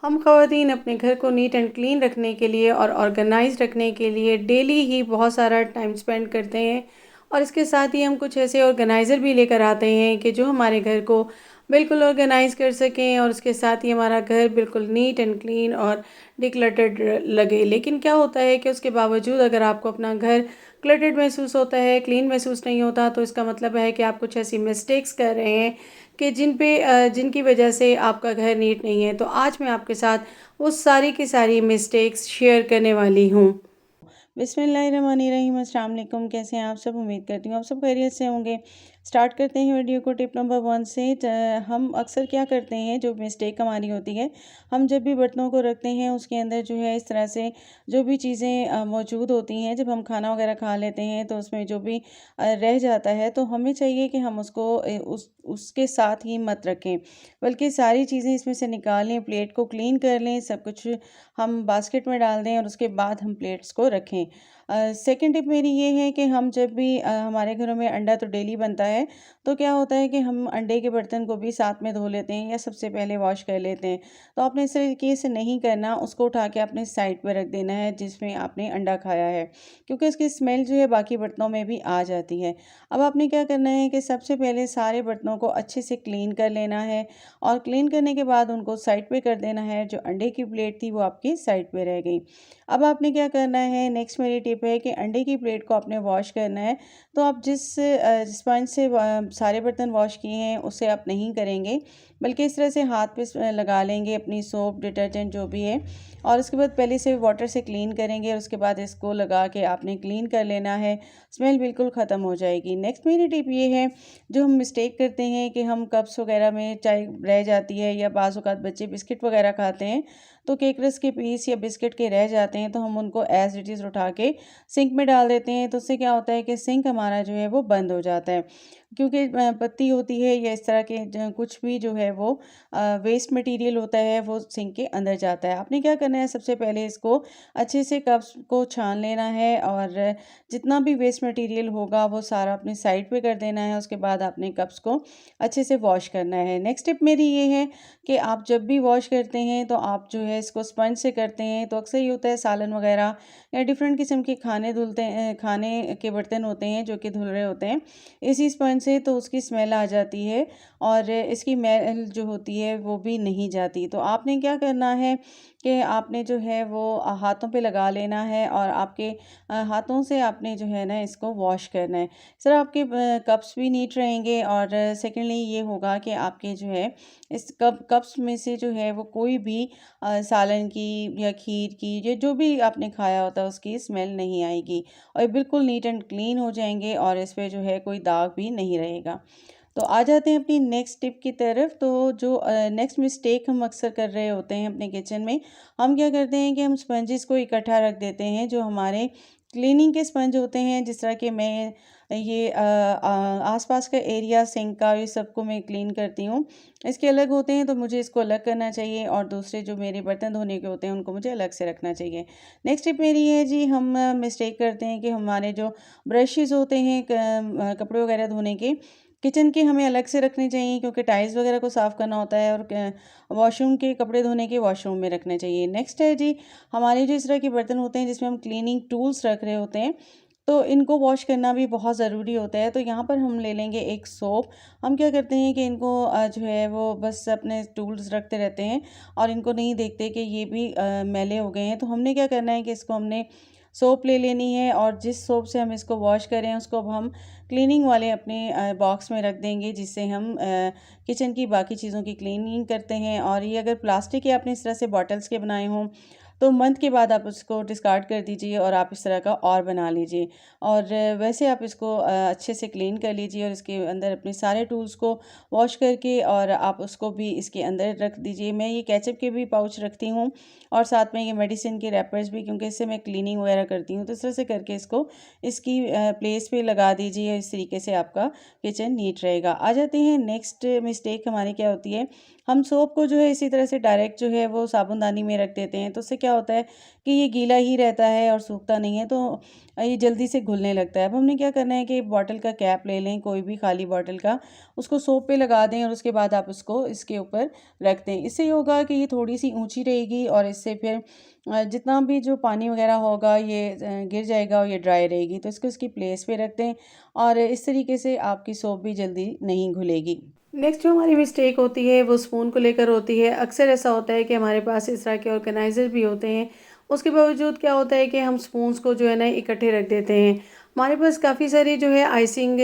हम ख़वातीन अपने घर को नीट एंड क्लीन रखने के लिए और ऑर्गेनाइज़ रखने के लिए डेली ही बहुत सारा टाइम स्पेंड करते हैं। और इसके साथ ही हम कुछ ऐसे ऑर्गेनाइज़र भी लेकर आते हैं कि जो हमारे घर को बिल्कुल ऑर्गेनाइज़ कर सकें और उसके साथ ही हमारा घर बिल्कुल नीट एंड क्लीन और डिक्लटर्ड लगे। लेकिन क्या होता है कि उसके बावजूद अगर आपको अपना घर क्लटर्ड महसूस होता है, क्लीन महसूस नहीं होता, तो इसका मतलब है कि आप कुछ ऐसी मिस्टेक्स कर रहे हैं कि जिनकी वजह से आपका घर नीट नहीं है। तो आज मैं आपके साथ वो सारी की सारी मिस्टेक्स शेयर करने वाली हूँ। बिस्मिल्लाहिर्रहमानिर्रहीम, अस्सलाम वालेकुम। कैसे हैं आप सब? उम्मीद करती हूँ आप सब खैरियत से होंगे। स्टार्ट करते हैं वीडियो को टिप नंबर 1 से। हम अक्सर क्या करते हैं, जो मिस्टेक हमारी होती है, हम जब भी बर्तनों को रखते हैं उसके अंदर जो है इस तरह से जो भी चीज़ें मौजूद होती हैं, जब हम खाना वगैरह खा लेते हैं तो उसमें जो भी रह जाता है, तो हमें चाहिए कि हम उसको उसके साथ ही मत रखें, बल्कि सारी चीज़ें इसमें से निकाल लें, प्लेट को क्लीन कर लें, सब कुछ हम बास्केट में डाल दें और उसके बाद हम प्लेट्स को रखें। सेकंड टिप मेरी ये है कि हम जब भी हमारे घरों में अंडा तो डेली बनता है, तो क्या होता है कि हम अंडे के बर्तन को भी साथ में धो लेते हैं या सबसे पहले वॉश कर लेते हैं। तो आपने इस तरीके से नहीं करना, उसको उठा के अपने साइड पर रख देना है जिसमें आपने अंडा खाया है, क्योंकि उसकी स्मेल जो है बाकी बर्तनों में भी आ जाती है। अब आपने क्या करना है कि सबसे पहले सारे बर्तनों को अच्छे से क्लीन कर लेना है और क्लीन करने के बाद उनको साइड पे कर देना है। जो अंडे की प्लेट थी वो आपकी साइड पे रह गई। अब आपने क्या करना है, नेक्स्ट मेरी टिप है कि अंडे की प्लेट को आपने वॉश करना है। तो आप जिस स्पंज से सारे बर्तन वॉश किए हैं उससे आप नहीं करेंगे, बल्कि इस तरह से हाथ पे लगा लेंगे अपनी सोप डिटर्जेंट जो भी है, और उसके बाद पहले से वाटर से क्लीन करेंगे और उसके बाद इसको लगा के आपने क्लीन कर लेना है। स्मेल बिल्कुल ख़त्म हो जाएगी। नेक्स्ट मेरी टिप ये है, जो हम मिस्टेक करते हैं कि हम कप्स वगैरह में चाय रह जाती है या बाज़ औक़ात बच्चे बिस्किट वगैरह खाते हैं, तो केक रस्क के पीस या बिस्किट के रह जाते हैं, तो हम उनको एज़ इट इज़ उठा के सिंक में डाल देते हैं। तो उससे क्या होता है कि सिंक हमारा जो है वो बंद हो जाता है, क्योंकि पत्ती होती है या इस तरह के कुछ भी जो है वो वेस्ट मटेरियल होता है वो सिंक के अंदर जाता है। आपने क्या करना है, सबसे पहले इसको अच्छे से कप्स को छान लेना है और जितना भी वेस्ट मटेरियल होगा वो सारा अपने साइड पे कर देना है। उसके बाद आपने कप्स को अच्छे से वॉश करना है। नेक्स्ट टिप मेरी ये है कि आप जब भी वॉश करते हैं तो आप जो है इसको स्पंज से करते हैं। तो अक्सर ये होता है सालन वगैरह या डिफरेंट किस्म के खाने के बर्तन होते हैं जो कि धुल रहे होते हैं इसी स्पंज से, तो उसकी स्मेल आ जाती है और इसकी मैल जो होती है वो भी नहीं जाती। तो आपने क्या करना है कि आपने जो है वो हाथों पे लगा लेना है और आपके हाथों से आपने जो है ना इसको वॉश करना है। सर आपके कप्स भी नीट रहेंगे और सेकेंडली ये होगा कि आपके जो है इस कप्स में से जो है वो कोई भी सालन की या खीर की या जो भी आपने खाया होता है उसकी स्मेल नहीं आएगी और ये बिल्कुल नीट एंड क्लीन हो जाएंगे और इस पे जो है कोई दाग भी नहीं रहेगा। तो आ जाते हैं अपनी नेक्स्ट टिप की तरफ। तो जो नेक्स्ट मिस्टेक हम अक्सर कर रहे होते हैं अपने किचन में, हम क्या करते हैं कि हम स्पंजेस को इकट्ठा रख देते हैं। जो हमारे क्लीनिंग के स्पंज होते हैं, जिस तरह के मैं ये आसपास का एरिया सिंक का ये सबको मैं क्लीन करती हूँ, इसके अलग होते हैं, तो मुझे इसको अलग करना चाहिए और दूसरे जो मेरे बर्तन धोने के होते हैं उनको मुझे अलग से रखना चाहिए। नेक्स्ट टिप मेरी है जी, हम मिस्टेक करते हैं कि हमारे जो ब्रशेज़ होते हैं कपड़े वगैरह धोने के, किचन के हमें अलग से रखने चाहिए, क्योंकि टाइल्स वगैरह को साफ़ करना होता है, और वॉशरूम के कपड़े धोने के वॉशरूम में रखने चाहिए। नेक्स्ट है जी, हमारे जो इस तरह के बर्तन होते हैं जिसमें हम क्लीनिंग टूल्स रख रहे होते हैं, तो इनको वॉश करना भी बहुत ज़रूरी होता है। तो यहाँ पर हम ले लेंगे एक सोप। हम क्या करते हैं कि इनको जो है वो बस अपने टूल्स रखते रहते हैं और इनको नहीं देखते कि ये भी मैले हो गए हैं। तो हमने क्या करना है कि इसको हमने सोप ले लेनी है और जिस सोप से हम इसको वॉश करें उसको अब हम क्लीनिंग वाले अपने बॉक्स में रख देंगे, जिससे हम किचन की बाकी चीज़ों की क्लीनिंग करते हैं। और ये अगर प्लास्टिक के आपने इस तरह से बॉटल्स के बनाए हों, तो मंथ के बाद आप उसको डिस्कार्ड कर दीजिए और आप इस तरह का और बना लीजिए। और वैसे आप इसको अच्छे से क्लीन कर लीजिए और इसके अंदर अपने सारे टूल्स को वॉश करके और आप उसको भी इसके अंदर रख दीजिए। मैं ये केचप के भी पाउच रखती हूँ और साथ में ये मेडिसिन के रैपर्स भी, क्योंकि इससे मैं क्लीनिंग वगैरह करती हूँ। तो इस तरह से करके इसको इसकी प्लेस पे लगा दीजिए। इस तरीके से आपका किचन नीट रहेगा। आ जाते हैं नेक्स्ट मिस्टेक हमारी क्या होती है, हम सोप को जो है इसी तरह से डायरेक्ट जो है वो साबुनदानी में रख देते हैं। तो उससे क्या क्या होता है कि ये गीला ही रहता है और सूखता नहीं है, तो ये जल्दी से घुलने लगता है। अब हमने क्या करना है कि बॉटल का कैप ले लें, कोई भी खाली बॉटल का, उसको सोप पे लगा दें और उसके बाद आप उसको इसके ऊपर रख दें। इससे ये होगा कि ये थोड़ी सी ऊंची रहेगी और इससे फिर जितना भी जो पानी वगैरह होगा ये गिर जाएगा और ये ड्राई रहेगी। तो इसको इसकी प्लेस पे रख दें और इस तरीके से आपकी सोप भी जल्दी नहीं घुलेगी। नेक्स्ट जो हमारी मिस्टेक होती है वो स्पून को लेकर होती है। अक्सर ऐसा होता है कि हमारे पास इस तरह के ऑर्गेनाइज़र भी होते हैं, उसके बावजूद क्या होता है कि हम स्पून्स को जो है ना इकट्ठे रख देते हैं। हमारे पास काफ़ी सारी जो है आइसिंग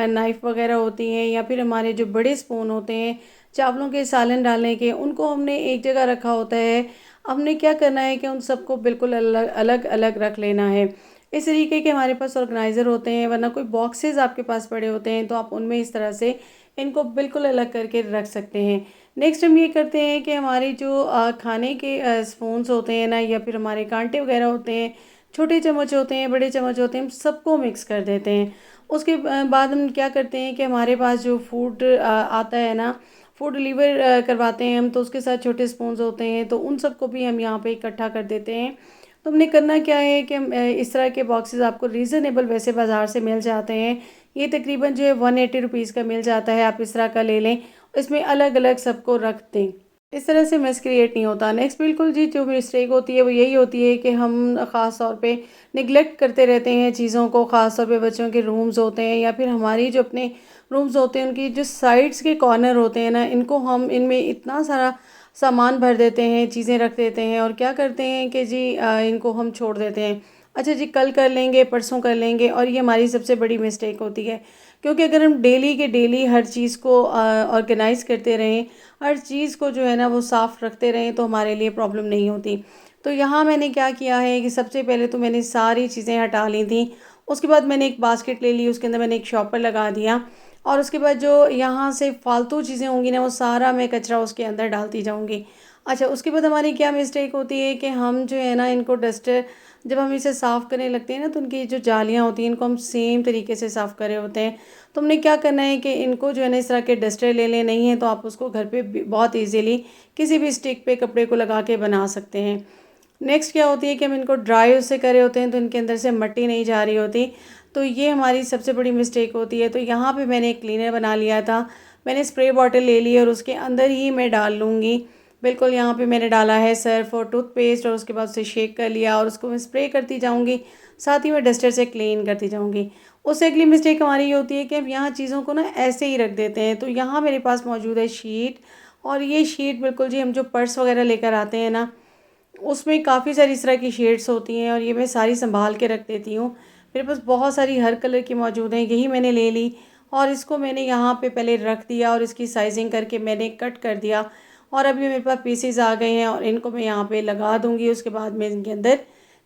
नाइफ़ वगैरह होती हैं, या फिर हमारे जो बड़े स्पून होते हैं चावलों के सालन डालने के, उनको हमने एक जगह रखा होता है। हमने क्या करना है कि उन सबको बिल्कुल अलग अलग अलग रख लेना है। इस तरीके के हमारे पास ऑर्गेनाइज़र होते हैं, वरना कोई बॉक्सेस आपके पास पड़े होते हैं तो आप उनमें इस तरह से इनको बिल्कुल अलग करके रख सकते हैं। नेक्स्ट हम ये करते हैं कि हमारी जो खाने के स्पून्स होते हैं ना, या फिर हमारे कांटे वगैरह होते हैं, छोटे चम्मच होते हैं, बड़े चम्मच होते हैं, हम सबको मिक्स कर देते हैं। उसके बाद हम क्या करते हैं कि हमारे पास जो फूड आता है ना, फूड डिलीवर करवाते हैं हम, तो उसके साथ छोटे स्पून्स होते हैं, तो उन सबको भी हम यहाँ पे इकट्ठा कर देते हैं। तो हमने करना क्या है कि इस तरह के बॉक्सेस आपको रीज़नेबल वैसे बाज़ार से मिल जाते हैं। ये तकरीबन जो है 180 रुपीज़ का मिल जाता है, आप इस तरह का ले लें, इसमें अलग अलग सबको रख दें। इस तरह से मेस क्रिएट नहीं होता। नेक्स्ट बिल्कुल जी जो मिस्टेक होती है वो यही होती है कि हम ख़ास तौर पे निगलेक्ट करते रहते हैं चीज़ों को। ख़ास तौर पे बच्चों के रूम्स होते हैं या फिर हमारी जो अपने रूम्स होते हैं, उनकी जो साइड्स के कॉर्नर होते हैं ना, इनको हम इनमें इतना सारा सामान भर देते हैं, चीज़ें रख देते हैं और क्या करते हैं कि जी इनको हम छोड़ देते हैं। अच्छा जी कल कर लेंगे, परसों कर लेंगे, और ये हमारी सबसे बड़ी मिस्टेक होती है। क्योंकि अगर हम डेली के डेली हर चीज़ को ऑर्गेनाइज़ करते रहें, हर चीज़ को जो है ना वो साफ़ रखते रहें, तो हमारे लिए प्रॉब्लम नहीं होती। तो यहाँ मैंने क्या किया है कि सबसे पहले तो मैंने सारी चीज़ें हटा ली थी। उसके बाद मैंने एक बास्केट ले ली, उसके अंदर मैंने एक शॉपर लगा दिया, और उसके बाद जो यहाँ से फालतू चीज़ें होंगी ना वो सारा मैं कचरा उसके अंदर डालती जाऊँगी। अच्छा उसके बाद हमारी क्या मिस्टेक होती है कि हम जो है ना इनको डस्टर, जब हम इसे साफ़ करने लगते हैं ना, तो उनकी जो जालियाँ होती हैं इनको हम सेम तरीके से साफ़ कर रहे होते हैं। तो हमने क्या करना है कि इनको जो है ना इस तरह के डस्टर ले लें, नहीं है तो आप उसको घर पे बहुत ईजीली किसी भी स्टिक पे कपड़े को लगा के बना सकते हैं। नेक्स्ट क्या होती है कि हम इनको ड्राई उससे करे होते हैं तो इनके अंदर से मट्टी नहीं जा रही होती, तो ये हमारी सबसे बड़ी मिस्टेक होती है। तो यहाँ पे मैंने एक क्लीनर बना लिया था, मैंने स्प्रे बॉटल ले ली और उसके अंदर ही मैं डाल लूँगी। बिल्कुल यहाँ पे मैंने डाला है सर्फ और टूथपेस्ट, और उसके बाद उसे शेक कर लिया और उसको मैं स्प्रे करती जाऊँगी, साथ ही मैं डस्टर से क्लीन करती जाऊँगी। उससे अगली मिस्टेक हमारी ये होती है कि हम यहाँ चीज़ों को ना ऐसे ही रख देते हैं। तो यहाँ मेरे पास मौजूद है शीट, और ये शीट बिल्कुल जी हम जो पर्स वगैरह लेकर आते हैं ना, उसमें काफ़ी सारी इस तरह की शेड्स होती हैं और ये मैं सारी संभाल के रख देती हूँ। मेरे पास बहुत सारी हर कलर की मौजूद हैं, यही मैंने ले ली और इसको मैंने यहाँ पे पहले रख दिया और इसकी साइजिंग करके मैंने कट कर दिया, और अभी मेरे पास पीसेस आ गए हैं और इनको मैं यहाँ पे लगा दूँगी। उसके बाद मैं इनके अंदर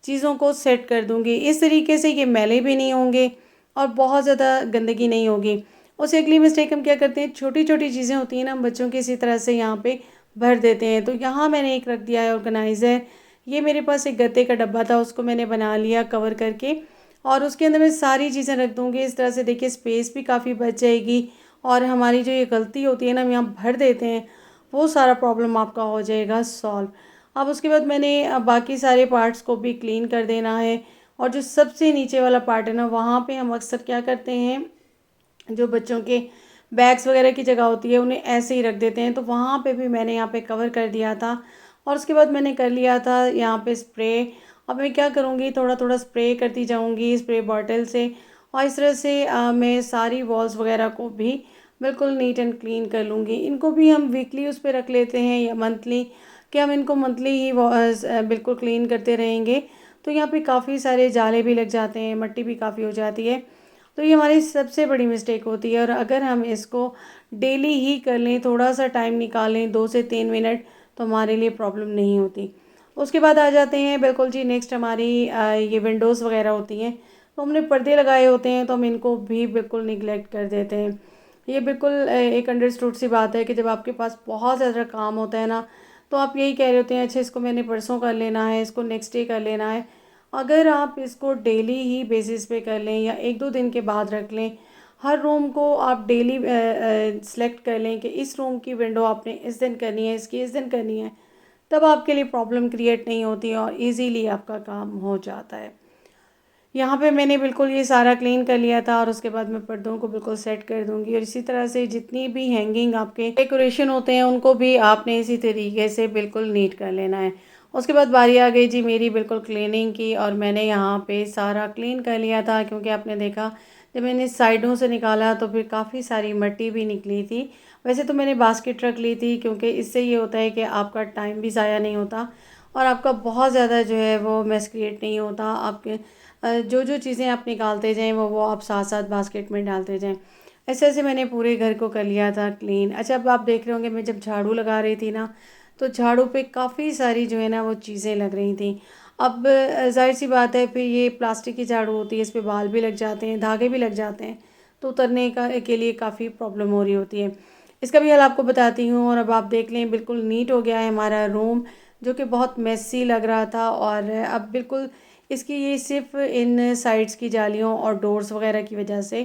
चीज़ों को सेट कर दूँगी। इस तरीके से ये मैले भी नहीं होंगे और बहुत ज़्यादा गंदगी नहीं होगी। उससे अगली मिस्टेक हम क्या करते हैं, छोटी-छोटी चीज़ें होती हैं ना, हम बच्चों की इसी तरह से यहाँ पे भर देते हैं। तो यहाँ मैंने एक रख दिया है ऑर्गेनाइज़र। ये मेरे पास एक गत्ते का डब्बा था, उसको मैंने बना लिया कवर करके, और उसके अंदर मैं सारी चीज़ें रख दूँगी। इस तरह से देखिए स्पेस भी काफ़ी बच जाएगी, और हमारी जो ये गलती होती है ना, हम यहाँ भर देते हैं, वो सारा प्रॉब्लम आपका हो जाएगा सॉल्व। अब उसके बाद मैंने बाकी सारे पार्ट्स को भी क्लीन कर देना है, और जो सबसे नीचे वाला पार्ट है ना, वहाँ पे हम अक्सर क्या करते हैं, जो बच्चों के बैग्स वगैरह की जगह होती है उन्हें ऐसे ही रख देते हैं। तो वहाँ पे भी मैंने यहाँ पे कवर कर दिया था, और उसके बाद मैंने कर लिया था यहाँ पे स्प्रे। अब मैं क्या करूँगी, थोड़ा थोड़ा स्प्रे करती जाऊँगी स्प्रे बॉटल से, और इस तरह से मैं सारी वॉल्स वगैरह को भी बिल्कुल नीट एंड क्लीन कर लूँगी। इनको भी हम वीकली उस पर रख लेते हैं या मंथली, कि हम इनको मंथली ही बिल्कुल क्लीन करते रहेंगे। तो यहाँ पे काफ़ी सारे जाले भी लग जाते हैं, मट्टी भी काफ़ी हो जाती है। तो ये हमारी सबसे बड़ी मिस्टेक होती है, और अगर हम इसको डेली ही कर लें, थोड़ा सा टाइम निकालें 2 से 3 मिनट, तो हमारे लिए प्रॉब्लम नहीं होती। उसके बाद आ जाते हैं बिल्कुल जी नेक्स्ट हमारी ये विंडोज़ वगैरह होती हैं, तो हमने पर्दे लगाए होते हैं तो हम इनको भी बिल्कुल निगलेक्ट कर देते हैं। ये बिल्कुल एक अंडरस्टूड सी बात है कि जब आपके पास बहुत ज़्यादा काम होता है ना, तो आप यही कह रहे होते हैं अच्छा इसको मैंने परसों कर लेना है, इसको नेक्स्ट डे कर लेना है। अगर आप इसको डेली ही बेसिस पे कर लें या 1-2 दिन के बाद रख लें, हर रूम को आप डेली सेलेक्ट कर लें कि इस रूम की विंडो आपने इस दिन करनी है, इसकी इस दिन करनी है, तब आपके लिए प्रॉब्लम क्रिएट नहीं होती और इजीली आपका काम हो जाता है। यहाँ पे मैंने बिल्कुल ये सारा क्लीन कर लिया था और उसके बाद मैं पर्दों को बिल्कुल सेट कर दूँगी। और इसी तरह से जितनी भी हैंगिंग आपके डेकोरेशन होते हैं उनको भी आपने इसी तरीके से बिल्कुल नीट कर लेना है। उसके बाद बारी आ गई जी मेरी बिल्कुल क्लीनिंग की, और मैंने यहाँ पे सारा क्लीन कर लिया था, क्योंकि आपने देखा जब मैंने साइडों से निकाला तो फिर काफ़ी सारी मिट्टी भी निकली थी। वैसे तो मैंने बास्केट रख ली थी, क्योंकि इससे ये होता है कि आपका टाइम भी ज़ाया नहीं होता और आपका बहुत ज़्यादा जो है वो मेस क्रिएट नहीं होता। आपके जो जो चीज़ें आप निकालते जाएँ वो आप साथ साथ बास्केट में डालते जाएँ। ऐसे ऐसे मैंने पूरे घर को कर लिया था क्लीन। अच्छा, अब आप देख रहे होंगे मैं जब झाड़ू लगा रही थी ना, तो झाड़ू पे काफ़ी सारी जो है ना वो चीज़ें लग रही थी। अब ज़ाहिर सी बात है, फिर ये प्लास्टिक की झाड़ू होती है, इस पे बाल भी लग जाते हैं, धागे भी लग जाते हैं, तो उतरने का के लिए काफ़ी प्रॉब्लम हो रही होती है। इसका भी हल आपको बताती हूँ। और अब आप देख लें बिल्कुल नीट हो गया है हमारा रूम, जो कि बहुत मेसी लग रहा था। और अब बिल्कुल इसकी ये सिर्फ इन साइड्स की जालियों और डोर्स वगैरह की वजह से।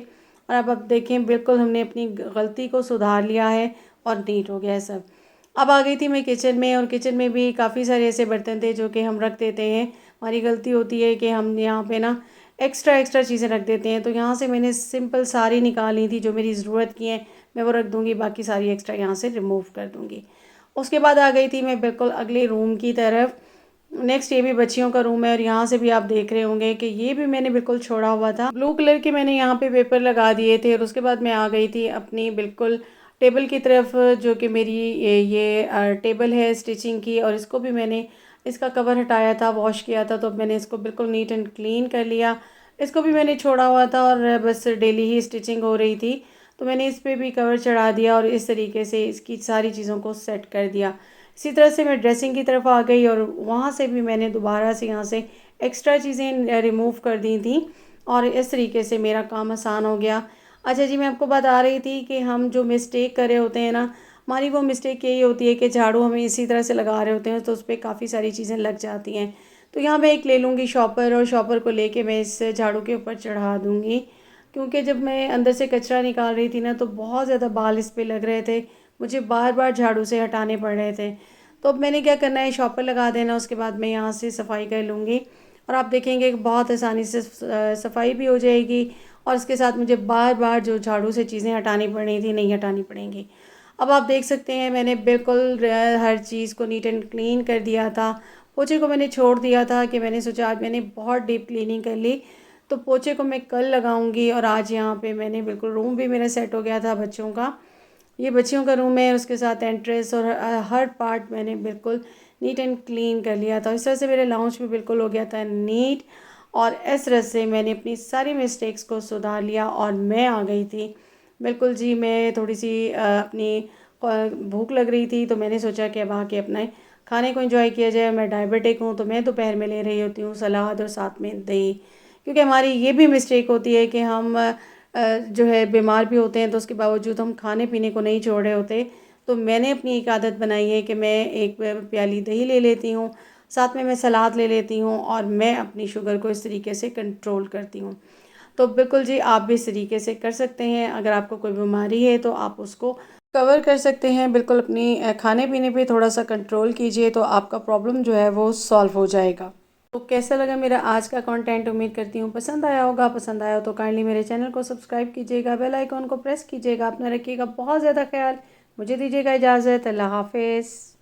और अब आप देखें बिल्कुल हमने अपनी गलती को सुधार लिया है और नीट हो गया है सब। अब आ गई थी मैं किचन में, और किचन में भी काफ़ी सारे ऐसे बर्तन थे जो कि हम रख देते हैं। हमारी गलती होती है कि हम यहाँ पे ना एक्स्ट्रा एक्स्ट्रा चीज़ें रख देते हैं। तो यहाँ से मैंने सिंपल सारी निकाली थी, जो मेरी ज़रूरत की हैं मैं वो रख दूँगी, बाकी सारी एक्स्ट्रा यहाँ से रिमूव कर दूँगी। उसके बाद आ गई थी मैं बिल्कुल अगले रूम की तरफ। नेक्स्ट ये भी बच्चियों का रूम है, और यहाँ से भी आप देख रहे होंगे कि ये भी मैंने बिल्कुल छोड़ा हुआ था। ब्लू कलर के मैंने यहाँ पे पेपर लगा दिए थे। और उसके बाद मैं आ गई थी अपनी बिल्कुल टेबल की तरफ, जो कि मेरी ये टेबल है स्टिचिंग की, और इसको भी मैंने इसका कवर हटाया था, वॉश किया था, तो अब मैंने इसको बिल्कुल नीट एंड क्लीन कर लिया। इसको भी मैंने छोड़ा हुआ था और बस डेली ही स्टिचिंग हो रही थी, तो मैंने इस पर भी कवर चढ़ा दिया और इस तरीके से इसकी सारी चीज़ों को सेट कर दिया। इसी तरह से मैं ड्रेसिंग की तरफ आ गई, और वहाँ से भी मैंने दोबारा से यहाँ से एक्स्ट्रा चीज़ें रिमूव कर दी थी, और इस तरीके से मेरा काम आसान हो गया। अच्छा जी, मैं आपको बता रही थी कि हम जो मिस्टेक कर रहे होते हैं ना, हमारी वो मिस्टेक यही होती है कि झाड़ू हमें इसी तरह से लगा रहे होते हैं तो उस पर काफ़ी सारी चीज़ें लग जाती हैं। तो यहाँ मैं एक ले लूँगी शॉपर, और शॉपर को लेके मैं इस झाड़ू के ऊपर चढ़ा दूँगी, क्योंकि जब मैं अंदर से कचरा निकाल रही थी ना तो बहुत ज़्यादा बाल इस पे लग रहे थे, मुझे बार बार झाड़ू से हटाने पड़ रहे थे। तो अब मैंने क्या करना है, शॉपर लगा देना, उसके बाद मैं यहाँ से सफाई कर लूँगी, और आप देखेंगे कि बहुत आसानी से सफाई भी हो जाएगी, और इसके साथ मुझे बार बार जो झाड़ू से चीज़ें हटानी पड़ रही थी नहीं हटानी पड़ेंगी। अब आप देख सकते हैं मैंने बिल्कुल हर चीज़ को नीट एंड क्लीन कर दिया था। पोछे को मैंने छोड़ दिया था कि मैंने सोचा आज मैंने बहुत डीप क्लीनिंग कर ली, तो पोछे को मैं कल लगाऊंगी। और आज यहाँ पे मैंने बिल्कुल रूम भी मेरा सेट हो गया था बच्चों का। ये बच्चियों का रूम है, उसके साथ एंट्रेंस और हर पार्ट मैंने बिल्कुल नीट एंड क्लीन कर लिया था। इस तरह से मेरे लाउंज भी बिल्कुल हो गया था नीट, और इस तरह से मैंने अपनी सारी मिस्टेक्स को सुधार लिया और मैं आ गई थी। बिल्कुल जी, मैं थोड़ी सी अपनी भूख लग रही थी, तो मैंने सोचा कि अब आके अपने खाने को एंजॉय किया जाए। मैं डायबिटिक हूँ, तो मैं दोपहर में ले रही होती हूँ सलाद और साथ में दही, क्योंकि हमारी ये भी मिस्टेक होती है कि हम जो है बीमार भी होते हैं तो उसके बावजूद हम खाने पीने को नहीं छोड़ रहे होते। तो मैंने अपनी एक आदत बनाई है कि मैं एक प्याली दही ले लेती हूँ, साथ में मैं सलाद ले लेती हूँ, और मैं अपनी शुगर को इस तरीके से कंट्रोल करती हूँ। तो बिल्कुल जी, आप भी इस तरीके से कर सकते हैं। अगर आपको कोई बीमारी है तो आप उसको कवर कर सकते हैं। बिल्कुल अपनी खाने पीने पे थोड़ा सा कंट्रोल कीजिए, तो आपका प्रॉब्लम जो है वो सॉल्व हो जाएगा। तो कैसा लगा मेरा आज का कंटेंट, उम्मीद करती हूँ पसंद आया होगा। पसंद आया हो तो काइंडली मेरे चैनल को सब्सक्राइब कीजिएगा, बेल आइकॉन को प्रेस कीजिएगा। अपना रखिएगा बहुत ज़्यादा ख्याल। मुझे दीजिएगा इजाज़त। अल्लाह हाफिज़।